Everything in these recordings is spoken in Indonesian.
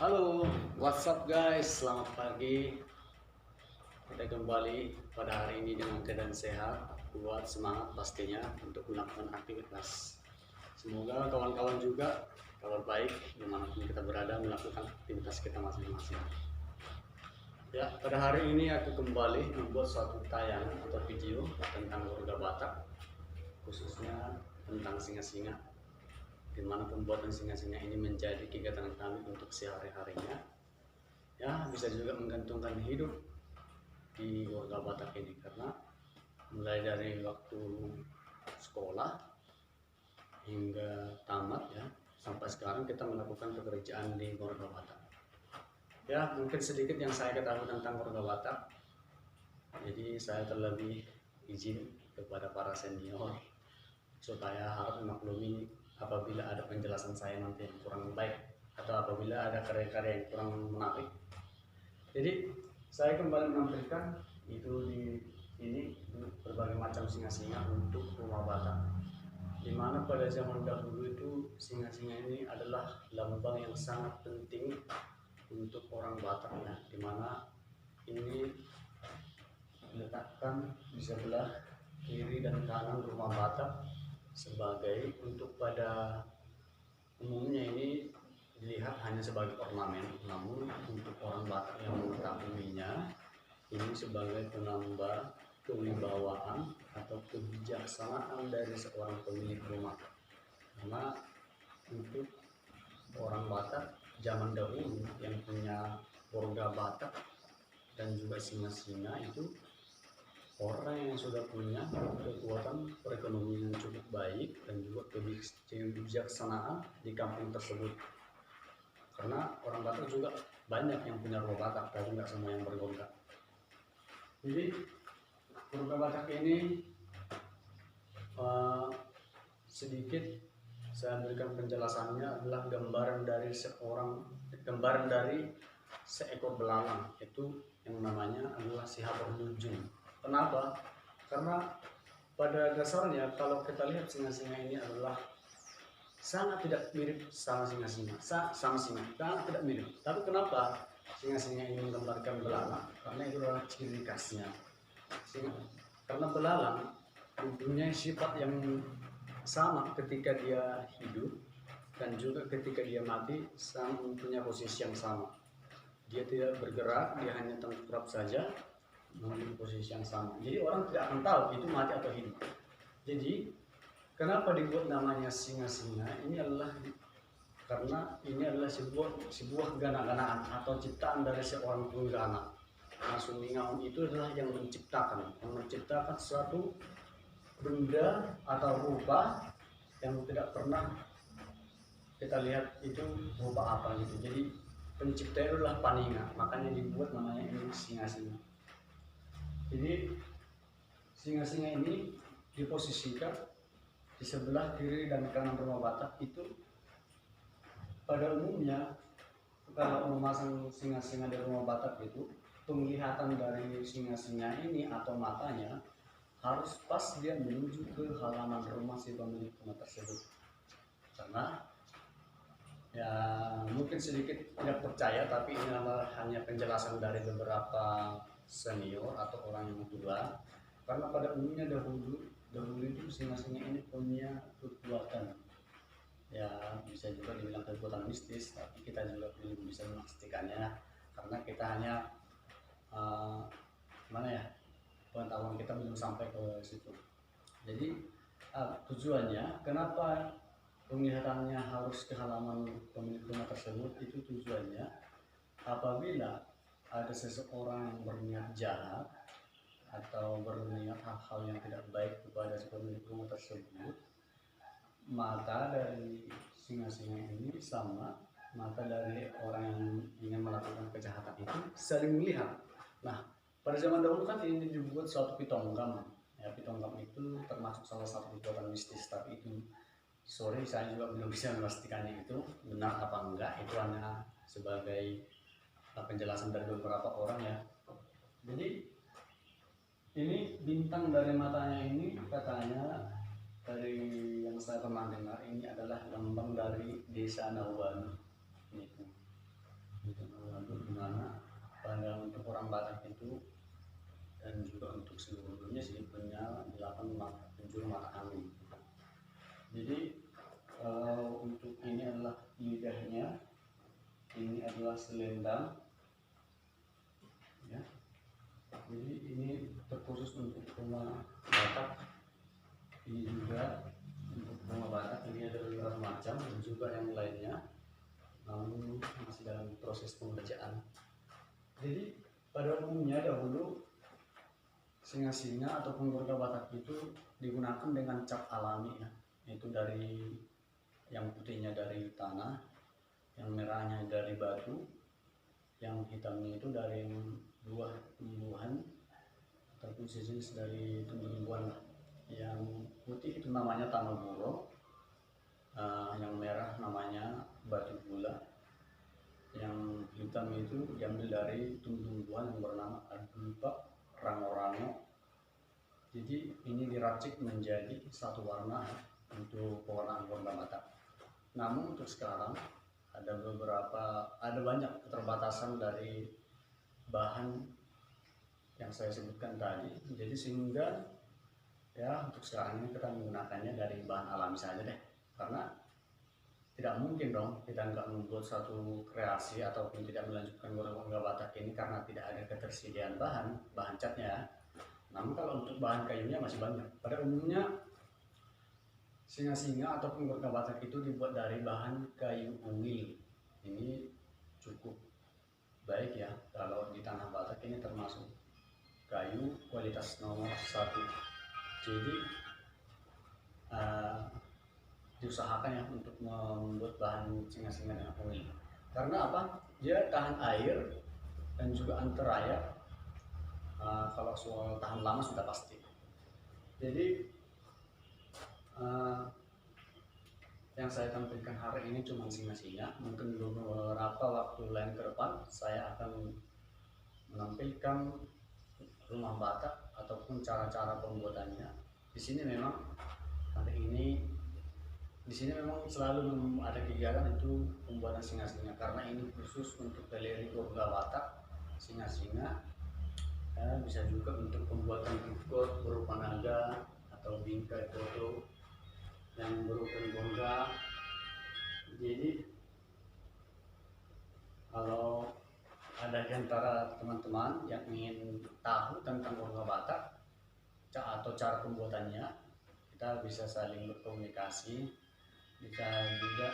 Halo, what's up guys? Selamat pagi. Kita kembali pada hari ini dengan keadaan sehat, buat semangat pastinya untuk melakukan aktivitas. Semoga kawan-kawan juga kabar baik dimanapun kita berada melakukan aktivitas kita masing-masing. Ya, pada hari ini aku kembali membuat suatu tayangan atau video tentang warga Batak, khususnya tentang singa-singa, di mana pembuatan singa-singa ini menjadi kegiatan kami untuk sehari-harinya. Ya, bisa juga menggantungkan hidup di warga Batak ini, karena mulai dari waktu sekolah hingga tamat ya, sampai sekarang kita melakukan pekerjaan di warga Batak. Ya, mungkin sedikit yang saya ketahui tentang warga Batak. Jadi saya terlebih izin kepada para senior supaya harus memaklumi apabila ada penjelasan saya nanti yang kurang baik atau apabila ada karya-karya yang kurang menarik. Jadi saya kembali menampilkan itu di ini berbagai macam singa-singa untuk rumah Batak, di mana pada zaman dahulu itu singa-singa ini adalah lambang yang sangat penting untuk orang Batak ya, di mana ini diletakkan di sebelah kiri dan kanan rumah Batak sebagai untuk pada umumnya ini dilihat hanya sebagai ornamen, namun untuk orang Batak yang mengetahuinya ini sebagai penambah kewibawaan atau kebijaksanaan dari seorang pemilik rumah. Karena untuk orang Batak zaman dahulu yang punya warga Batak dan juga singa-singa itu orang yang sudah punya kekuatan perekonomian yang cukup baik dan juga kebijaksanaan di kampung tersebut. Karena orang Batak juga banyak yang punya rumah Batak, tapi nggak semua yang berwarga. Jadi warga Batak ini sedikit saya berikan penjelasannya adalah gambaran dari seekor belalang, itu yang namanya adalah si Haberlujung. Kenapa? Karena pada dasarnya kalau kita lihat singa-singa ini adalah sangat tidak mirip sama singa-singa, sama singa, sangat tidak mirip. Tapi kenapa singa-singa ini menggambarkan belalang? Karena itu adalah ciri khasnya. Karena belalang mempunyai sifat yang sama ketika dia hidup dan juga ketika dia mati, sama mempunyai posisi yang sama. Dia tidak bergerak, dia hanya tengkurap saja memiliki posisi yang sama. Jadi orang tidak akan tahu itu mati atau hidup. Jadi kenapa dibuat namanya singa-singa? Ini adalah karena ini adalah sebuah gana-ganaan atau ciptaan dari seorang penggana. Nah, Sumingaung itu adalah yang menciptakan suatu benda atau rupa yang tidak pernah kita lihat itu rupa apa gitu. Jadi pencipta itu adalah Paninga, makanya dibuat namanya ini singa-singa. Jadi singa-singa ini diposisikan di sebelah kiri dan kanan rumah Batak. Itu pada umumnya kalau memasang singa-singa di rumah Batak itu, penglihatan dari singa-singa ini atau matanya harus pas dia menuju ke halaman rumah si pemilik rumah tersebut. Karena ya mungkin sedikit tidak percaya, tapi ini adalah hanya penjelasan dari beberapa senior atau orang yang tua. Karena pada umumnya dahulu itu singa-singa ini punya kekuatan, ya bisa juga dibilang kekuatan mistis, tapi kita juga belum bisa memastikannya karena kita hanya mana ya, pengetahuan kita belum sampai ke situ. Jadi tujuannya kenapa penglihatannya harus ke halaman pemilik rumah tersebut, itu tujuannya apabila ada seseorang yang berniat jahat atau berniat hal-hal yang tidak baik kepada si pemilik rumah tersebut, mata dari singa-singa ini sama mata dari orang yang ingin melakukan kejahatan itu saling melihat. Nah, pada zaman dahulu kan ini dibuat suatu pitonggam. Ya, pitonggam itu termasuk salah satu kekuatan mistis, tapi itu sorry saya juga belum bisa memastikannya itu benar apa enggak. Itu hanya sebagai penjelasan dari beberapa orang ya. Jadi ini bintang dari matanya ini katanya dari yang saya pernah dengar ini adalah lambang dari desa Nauban. lagu dimana pada untuk orang Batak itu dan juga untuk seluruh dunia sih punya 8 penjuru mata angin. Jadi untuk ini adalah lidahnya, ini adalah selendang ya. Jadi ini terkhusus untuk rumah Batak, ini juga untuk rumah Batak ini ada beberapa macam dan juga yang lainnya, namun masih dalam proses pengerjaan. Jadi pada umumnya dahulu singa-singa ataupun keluarga Batak itu digunakan dengan cat alami ya, yaitu dari yang putihnya dari tanah, yang merahnya dari batu, yang hitamnya itu dari buah tumbuhan ataupun sejenis dari tumbuh-tumbuhan. Yang putih itu namanya tanah buro, yang merah namanya batu gula, yang hitam itu diambil dari tumbuh-tumbuhan yang bernama adupa rango-rango. Jadi ini diracik menjadi satu warna untuk pewarnaan warna Batak. Namun untuk sekarang ada banyak keterbatasan dari bahan yang saya sebutkan tadi. Jadi sehingga ya untuk sekarang ini kita menggunakannya dari bahan alami saja deh, karena tidak mungkin dong kita nggak membuat suatu kreasi ataupun tidak melanjutkan warga Batak ini karena tidak ada ketersediaan bahan catnya. Namun kalau untuk bahan kayunya masih banyak. Pada umumnya singa-singa ataupun warga Batak itu dibuat dari bahan kayu unggil. Ini cukup baik ya, kalau di tanah Batak ini termasuk kayu kualitas nomor 1. Jadi diusahakan ya untuk membuat bahan singa-singa dengan unggil. Karena apa? Dia tahan air dan juga antar raya. Kalau soal tahan lama sudah pasti. Jadi yang saya tampilkan hari ini cuma singa-singa. Mungkin beberapa waktu lain ke depan saya akan menampilkan rumah Batak ataupun cara-cara pembuatannya. Di sini memang selalu ada kegiatan itu pembuatan singa-singa, karena ini khusus untuk galeri keluarga Batak singa-singa. Bisa juga untuk pembuatan ikut berupa naga atau bingkai foto yang berupa bongga. Jadi kalau ada di antara teman-teman yang ingin tahu tentang keluarga Batak atau cara pembuatannya, kita bisa saling berkomunikasi, bisa juga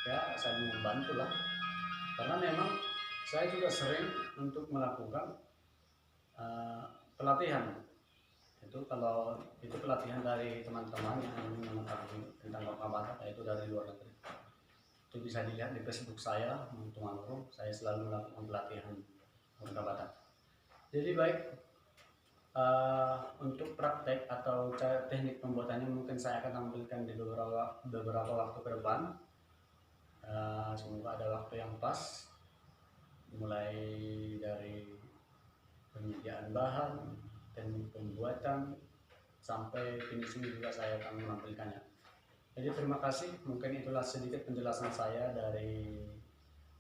ya saling membantu lah. Karena memang saya juga sering untuk melakukan pelatihan. Kalau itu pelatihan dari teman-teman yang ingin mengetahui tentang keluarga Batak, yaitu dari luar negeri. Itu bisa dilihat di Facebook saya, teman-teman. Saya selalu melakukan pelatihan keluarga Batak. Jadi baik, untuk praktek atau cara teknik pembuatannya mungkin saya akan tampilkan di beberapa waktu ke depan. Semoga ada waktu yang pas, mulai dari penyediaan bahan, teknik pembuatan, sampai finishing juga saya akan menampilkannya. Jadi terima kasih, mungkin itulah sedikit penjelasan saya dari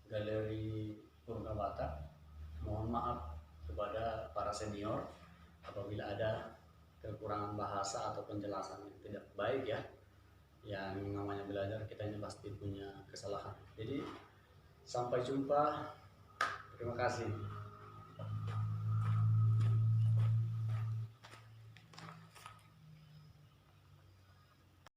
galeri Purga Batak. Mohon maaf kepada para senior apabila ada kekurangan bahasa atau penjelasan yang tidak baik ya. Yang namanya belajar, kita ini pasti punya kesalahan. Jadi sampai jumpa, terima kasih.